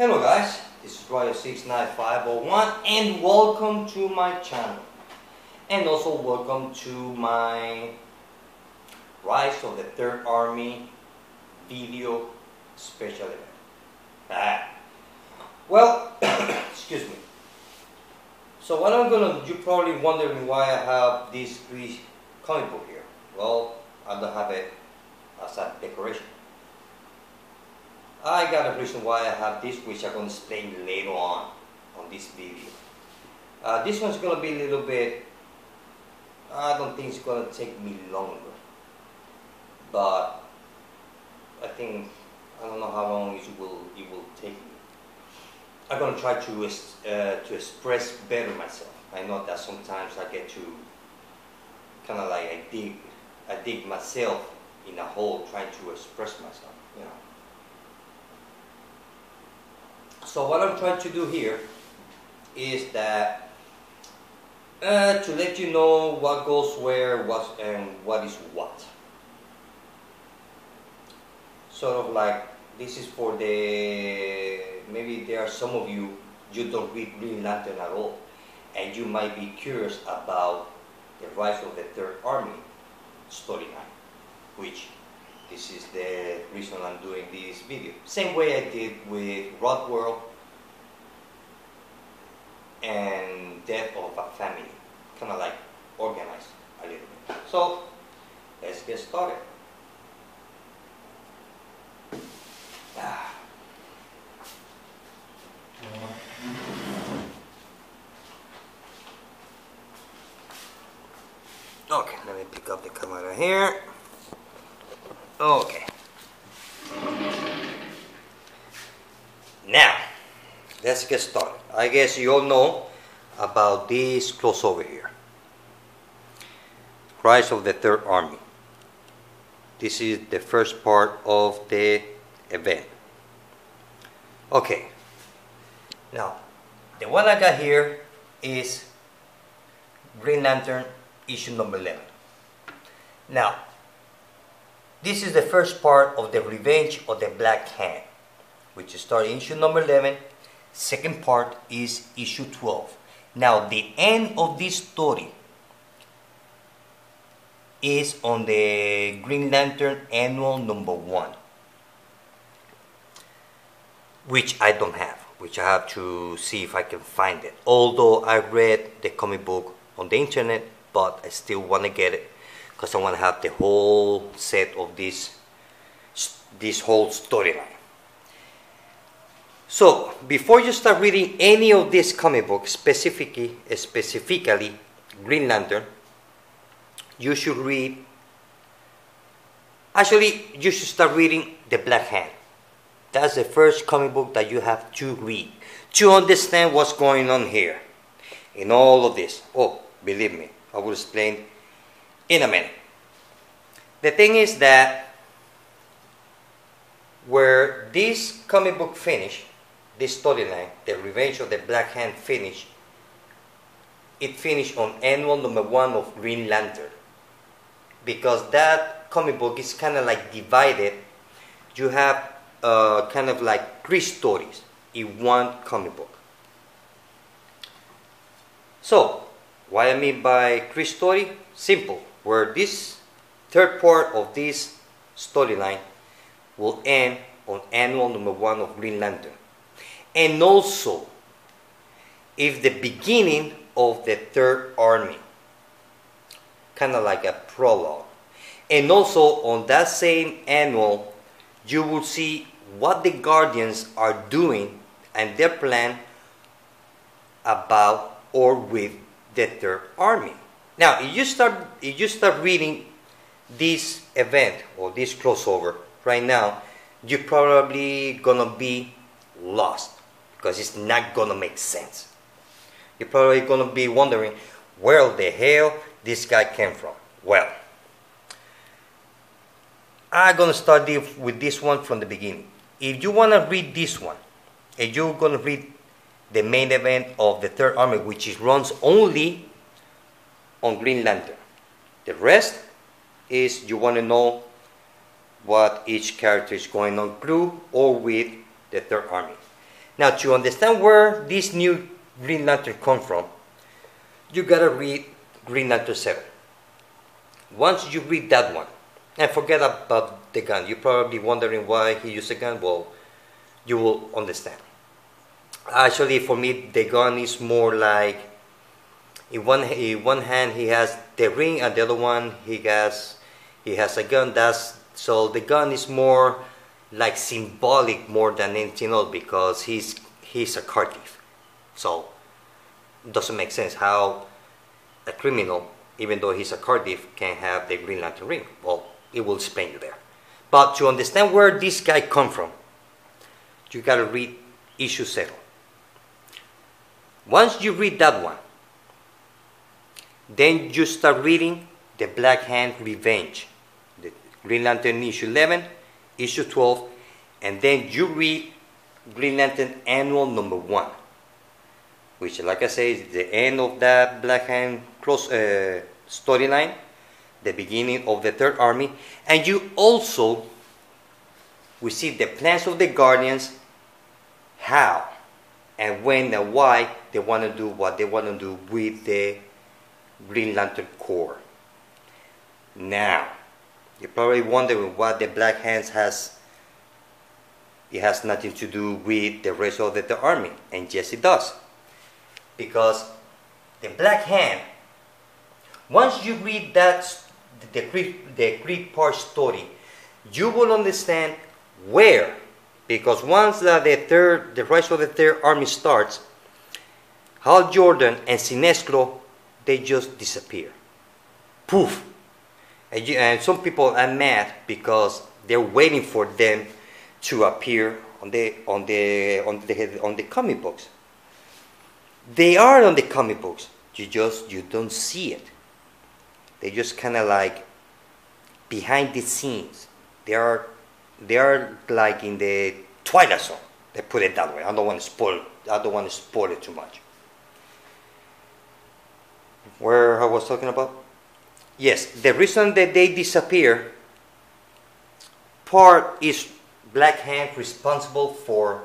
Hello guys, this is Royal69501 and welcome to my channel, and also welcome to my Rise of the Third Army video special event. Well, excuse me. So what I'm gonna, you're probably wondering why I have this Greece comic book here. Well, I don't have it as a decoration. I got a reason why I have this, which I'm going to explain later on this video. This one's going to be a little bit, I don't think it's going to take me longer, but I don't know how long it will take me. I'm going to try to express better myself. I know that sometimes I get to kind of like I dig myself in a hole trying to express myself, you know. So what I'm trying to do here is that to let you know what goes where, what is what. Sort of like, this is for the, maybe there are some of you don't read Green Lantern at all, and you might be curious about the Rise of the Third Army storyline, which this is the reason I'm doing this video. Same way I did with Rod World and Death of a Family. Kind of like organized a little bit. So, let's get started. Okay, let me pick up the camera here. Okay. Now, let's get started. I guess you all know about this crossover here. Rise of the Third Army. This is the first part of the event. Okay. Now, the one I got here is Green Lantern issue number 11. Now, this is the first part of the Revenge of the Black Hand, which started issue number 11. Second part is issue 12. Now, the end of this story is on the Green Lantern Annual number 1, which I don't have, which I have to see if I can find it. Although I read the comic book on the internet, but I still want to get it because I want to have the whole set of this whole storyline. So before you start reading any of this comic book, specifically Green Lantern, you should read. Actually, you should start reading The Black Hand. That's the first comic book that you have to read to understand what's going on here in all of this. Oh, believe me, I will explain in a minute. The thing is that where this comic book finished, this storyline, The Revenge of the Black Hand finished, it finished on Annual number 1 of Green Lantern. Because that comic book is kind of like divided. You have kind of like 3 stories in one comic book. So, what I mean by 3 story? Simple. Where this third part of this storyline will end on Annual number 1 of Green Lantern. And also, if the beginning of the Third Army, kind of like a prologue. And also on that same annual, you will see what the Guardians are doing and their plan about or with the Third Army. Now, if you start reading this event or this crossover right now, you're probably gonna be lost because it's not gonna make sense. You're probably gonna be wondering where the hell this guy came from. Well, I'm gonna start with this one from the beginning. If you wanna read this one, and you're gonna read the main event of the Third Army, which runs only on Green Lantern. The rest is you want to know what each character is going on through or with the Third Army. Now, to understand where this new Green Lantern come from, you gotta read Green Lantern Zero. Once you read that one, and forget about the gun, you're probably wondering why he used a gun. Well, you will understand. Actually, for me, the gun is more like in one hand he has the ring, and the other one he has a gun. So the gun is more like symbolic more than anything else, because he's a car thief. So it doesn't make sense how a criminal, even though he's a car thief, can have the Green Lantern ring. Well, it will explain you there. But to understand where this guy come from, you gotta read issue 0. Once you read that one, then you start reading the Black Hand Revenge, the Green Lantern issue 11, issue 12, and then you read Green Lantern Annual number 1, which, like I say, is the end of that Black Hand storyline, the beginning of the Third Army, and you also receive the plans of the Guardians, how and when and why they want to do what they want to do with the Green Lantern Corps. Now, you're probably wondering what the Black Hands has. It has nothing to do with the rest of the army, and yes, it does. Because the Black Hand, once you read that the three-part story, you will understand where. Because once the rest of the Third Army starts, Hal Jordan and Sinestro, they just disappear. Poof! And some people are mad because they're waiting for them to appear on the comic books. They are on the comic books. You don't see it. They just kind of like behind the scenes. They are like in the Twilight Zone. They put it that way. I don't want to spoil it too much. Where I was talking about? Yes, the reason that they disappear, part is Black Hand responsible for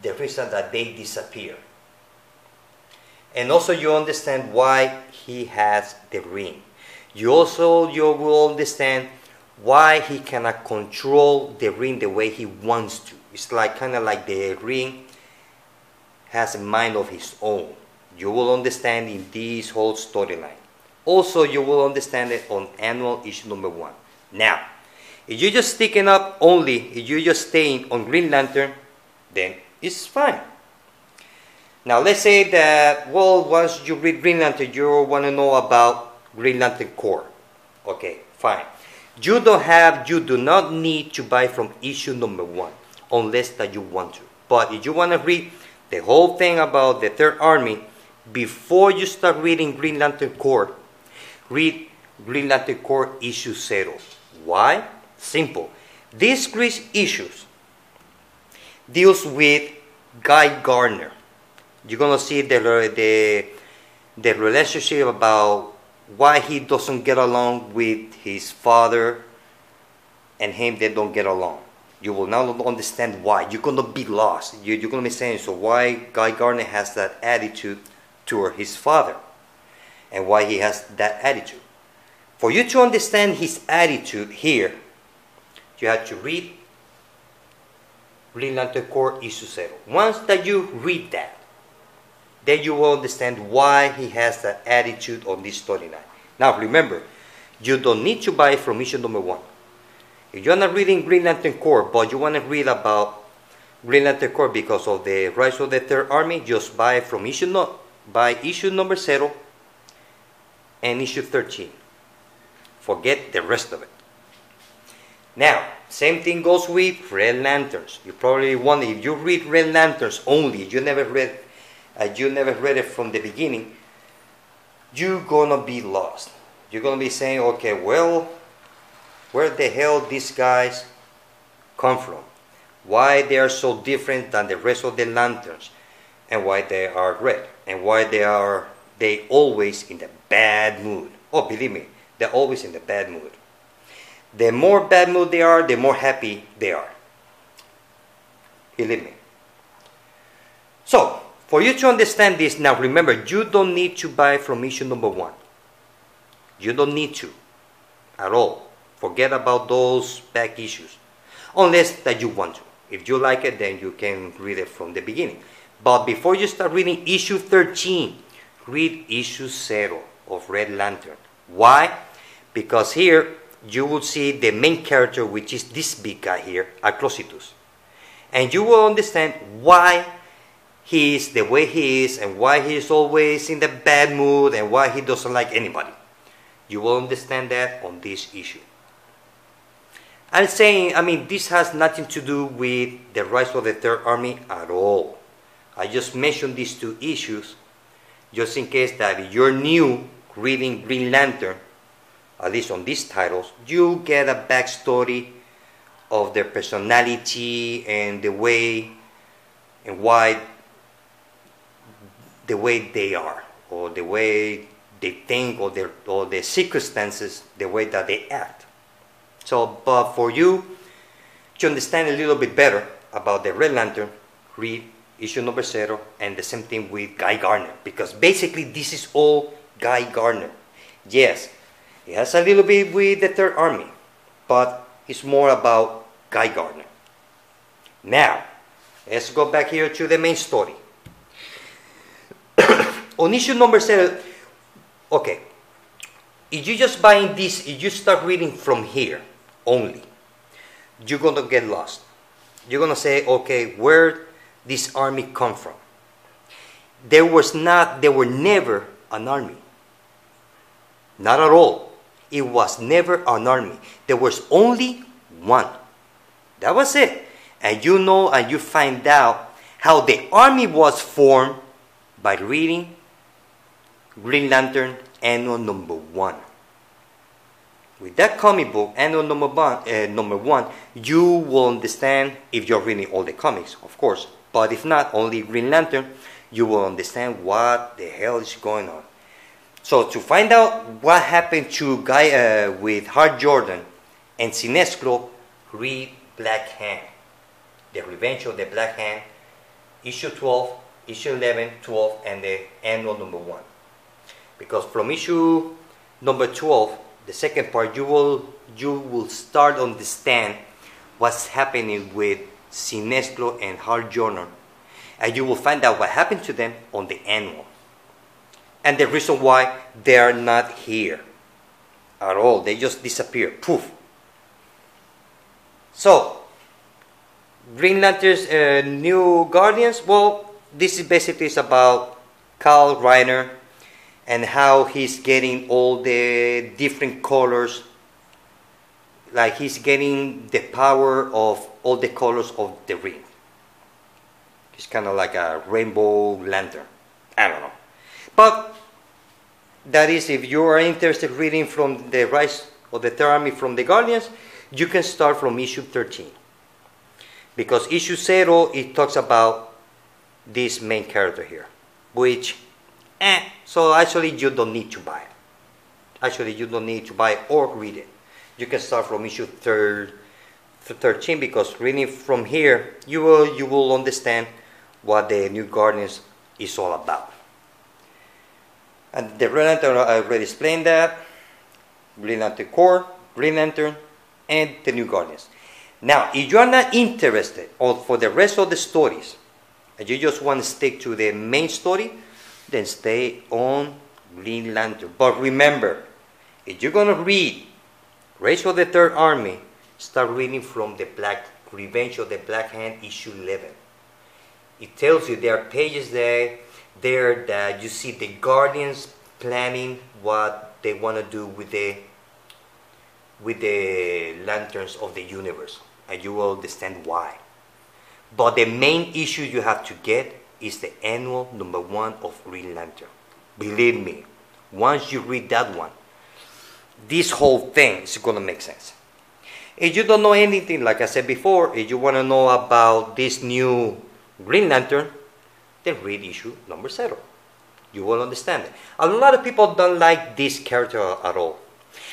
the reason that they disappear. And also you understand why he has the ring. You will understand why he cannot control the ring the way he wants to. It's like kind of like the ring has a mind of his own. You will understand in this whole storyline. Also, you will understand it on annual issue number 1. Now, if you're just sticking up only, if you're just staying on Green Lantern, then it's fine. Now, let's say that, well, once you read Green Lantern, you want to know about Green Lantern Corps. Okay, fine. You do not need to buy from issue number 1, unless that you want to. But if you want to read the whole thing about the Third Army, before you start reading Green Lantern Corps, read Green Lantern Corps issue 0. Why? Simple. These 3 issues deals with Guy Gardner. You're gonna see the relationship about why he doesn't get along with his father, and him, they don't get along. You will now understand why. You're gonna be lost. You're gonna be saying, so why Guy Gardner has that attitude toward his father, and why he has that attitude. For you to understand his attitude here, you have to read Green Lantern Corps issue 0. Once that you read that, then you will understand why he has that attitude on this storyline. Now remember, you don't need to buy from issue number 1. If you're not reading Green Lantern Corps, but you want to read about Green Lantern Corps because of the rise of the Third Army, just buy from issue number 0 and issue 13. Forget the rest of it. Now, same thing goes with Red Lanterns. You probably wonder, if you read Red Lanterns only, you never read it from the beginning, you're gonna be lost. You're gonna be saying, okay, well, where the hell these guys come from? Why they are so different than the rest of the lanterns, and why they are red, and why they always in the bad mood. Oh, believe me, they're always in the bad mood. The more bad mood they are, the more happy they are. Believe me. So, for you to understand this, now remember, you don't need to buy from issue number 1. You don't need to at all. Forget about those back issues. Unless that you want to. If you like it, then you can read it from the beginning. But before you start reading issue 13, read issue 0 of Red Lantern. Why? Because here you will see the main character, which is this big guy here, Acrositus. And you will understand why he is the way he is, and why he is always in the bad mood, and why he doesn't like anybody. You will understand that on this issue. I'm saying, this has nothing to do with the rise of the Third Army at all. I just mentioned these 2 issues just in case that if you're new reading Green Lantern, at least on these titles, you get a backstory of their personality and the way and why the way they are, or the way they think, or the circumstances, the way that they act. So, but for you to understand a little bit better about the Red Lantern, read issue number 0, and the same thing with Guy Gardner, because basically this is all Guy Gardner. Yes, it has a little bit with the Third Army, but it's more about Guy Gardner. Now, let's go back here to the main story. On issue number 7, okay, if you just buy this, if you start reading from here only, you're going to get lost. You're going to say, okay, where this army come from? There were never an army. Not at all. It was never an army. There was only one. That was it. And you know, and you find out how the army was formed by reading Green Lantern Annual number 1. With that comic book, Annual number 1, you will understand, if you're reading all the comics, of course, but if not, only Green Lantern, you will understand what the hell is going on. So to find out what happened to Guy with Hal Jordan and Sinestro, read Black Hand, The Revenge of the Black Hand, issue 12, issue 11, 12, and the Annual number 1. Because from issue number 12, the second part, you will start to understand what's happening with Sinestro and Hal Jordan, and you will find out what happened to them on the Annual, and the reason why they are not here at all. They just disappear, poof. So, Green Lantern's New Guardians. Well, this is basically about Kyle Rayner and how he's getting all the different colors. Like he's getting the power of all the colors of the ring. It's kind of like a rainbow lantern. I don't know. But that is, if you are interested in reading from the Rise of the Third Army from the Guardians, you can start from issue 13. Because issue 0, it talks about this main character here. Which, so actually you don't need to buy it. Actually, you don't need to buy it or read it. You can start from issue 13, because reading from here, you will understand what the New Guardians is all about. And the Green Lantern, I already explained that. Green Lantern Corps, Green Lantern, and the New Guardians. Now, if you are not interested for the rest of the stories, and you just want to stick to the main story, then stay on Green Lantern. But remember, if you're going to read Rise of the Third Army, start reading from the Revenge of the Black Hand, issue 11. It tells you there are pages there that you see the Guardians planning what they want to do with the lanterns of the universe, and you will understand why. But the main issue you have to get is the Annual number 1 of Green Lantern. Believe me, once you read that one, this whole thing is going to make sense. If you don't know anything, like I said before, if you want to know about this new Green Lantern, then read issue number 0. You will understand it. A lot of people don't like this character at all.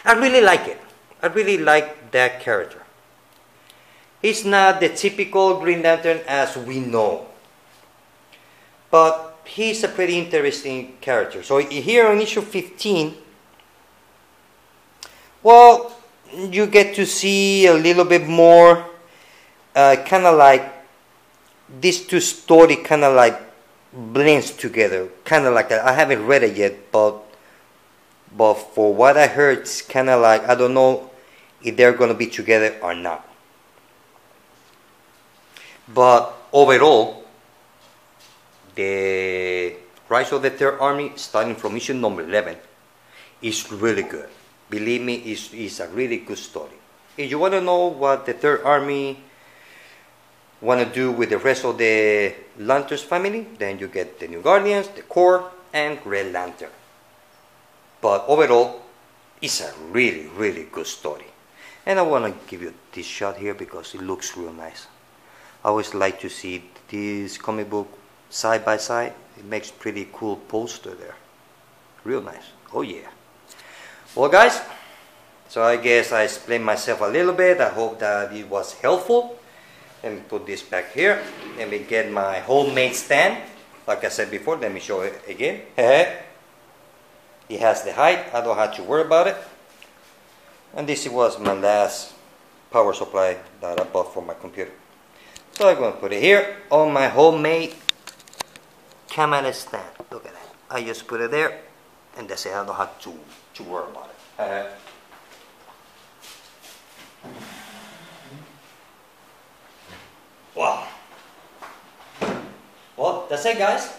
I really like it. I really like that character. He's not the typical Green Lantern as we know. But he's a pretty interesting character. So here on issue 15, well, you get to see a little bit more, kind of like these two stories kind of like blends together, kind of like that. I haven't read it yet, but for what I heard, it's kind of like, I don't know if they're going to be together or not. But overall, the Rise of the Third Army, starting from issue number 11, is really good. Believe me, it's a really good story. If you want to know what the Third Army want to do with the rest of the Lanterns family, then you get the New Guardians, the Corps, and Red Lantern. But overall, it's a really, really good story. And I want to give you this shot here because it looks real nice. I always like to see this comic book side by side. It makes pretty cool poster there. Real nice. Oh yeah. Well guys, so I guess I explained myself a little bit. I hope that it was helpful. Let me put this back here. Let me get my homemade stand. Like I said before, let me show it again. It has the height. I don't have to worry about it. And this was my last power supply that I bought for my computer. So I'm going to put it here on my homemade camera stand. Look at that. I just put it there, and that's it. I don't have to worry about it. Wow. Well, that's it, guys.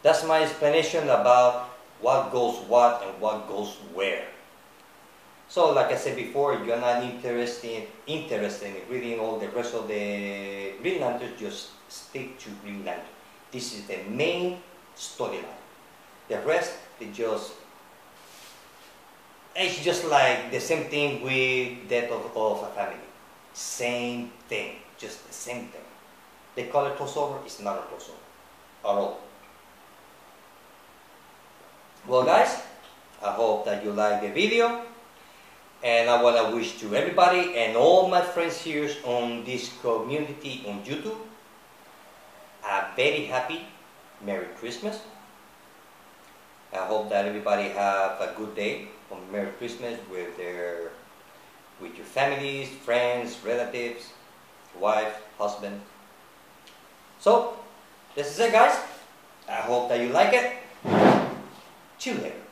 That's my explanation about what goes what and what goes where. So, like I said before, if you're not interested in reading all the rest of the Green Lanterns, just stick to Green Lantern. This is the main storyline. The rest, it's just like the same thing with Death of a Family. Same thing, just the same thing. They call it crossover, it's not a crossover at all. Well guys, I hope that you like the video. And I want to wish to everybody and all my friends here on this community on YouTube a very happy Merry Christmas. I hope that everybody have a good day on Merry Christmas with your families, friends, relatives, wife, husband. So, this is it guys. I hope that you like it. See you later.